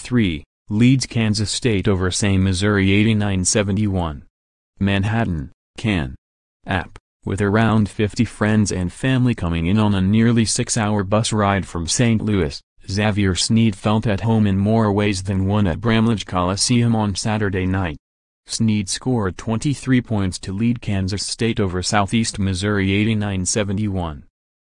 23, leads Kansas State over St. Missouri 89-71. Manhattan, Can. App, with around 50 friends and family coming in on a nearly 6-hour bus ride from St. Louis, Xavier Sneed felt at home in more ways than one at Bramlage Coliseum on Saturday night. Sneed scored 23 points to lead Kansas State over Southeast Missouri 89-71.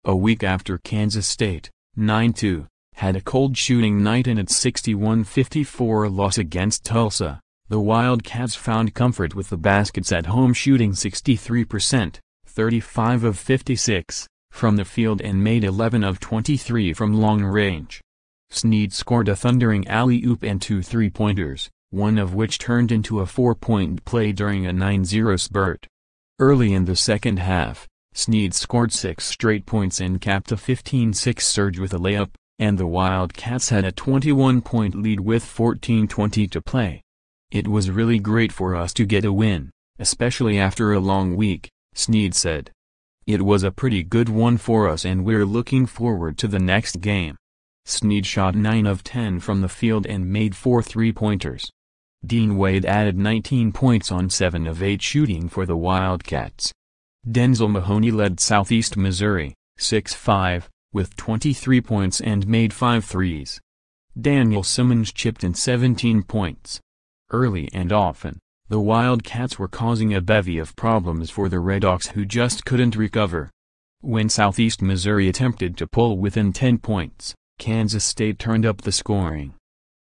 A week after Kansas State, 9-2, had a cold shooting night in its 61-54 loss against Tulsa, the Wildcats found comfort with the baskets at home, shooting 63%, 35 of 56, from the field and made 11 of 23 from long range. Sneed scored a thundering alley-oop and 2 three-pointers, one of which turned into a 4-point play during a 9-0 spurt. Early in the second half, Sneed scored 6 straight points and capped a 15-6 surge with a layup, and the Wildcats had a 21-point lead with 14:20 to play. "It was really great for us to get a win, especially after a long week," Sneed said. "It was a pretty good one for us and we're looking forward to the next game." Sneed shot 9 of 10 from the field and made 4 three-pointers. Dean Wade added 19 points on 7 of 8 shooting for the Wildcats. Denzel Mahoney led Southeast Missouri, 6-5, with 23 points and made 5 threes. Daniel Simmons chipped in 17 points. Early and often, the Wildcats were causing a bevy of problems for the Redhawks, who just couldn't recover. When Southeast Missouri attempted to pull within 10 points, Kansas State turned up the scoring.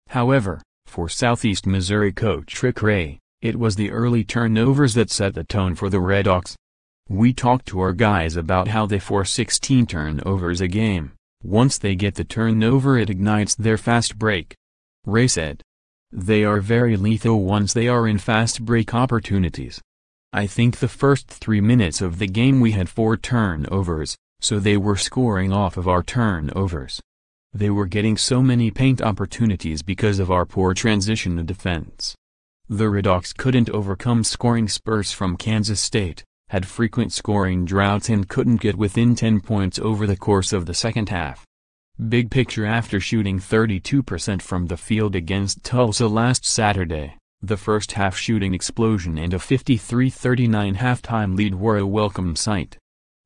However, for Southeast Missouri coach Rick Ray, it was the early turnovers that set the tone for the Redhawks. "We talked to our guys about how they force 16 turnovers a game. Once they get the turnover, it ignites their fast break," Ray said. "They are very lethal once they are in fast break opportunities. I think the first 3 minutes of the game we had 4 turnovers, so they were scoring off of our turnovers. They were getting so many paint opportunities because of our poor transition defense." The Redhawks couldn't overcome scoring spurts from Kansas State, had frequent scoring droughts, and couldn't get within 10 points over the course of the second half. Big picture: after shooting 32% from the field against Tulsa last Saturday, the first half shooting explosion and a 53-39 halftime lead were a welcome sight.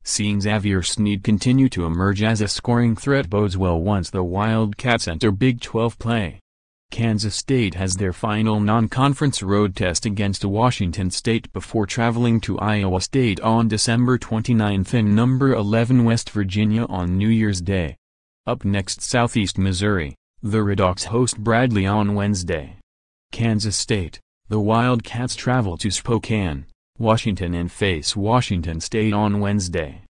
Seeing Xavier Sneed continue to emerge as a scoring threat bodes well once the Wildcats enter Big 12 play. Kansas State has their final non-conference road test against Washington State before traveling to Iowa State on December 29 and number 11 West Virginia on New Year's Day. Up next, Southeast Missouri, the Redhawks host Bradley on Wednesday. Kansas State, the Wildcats travel to Spokane, Washington and face Washington State on Wednesday.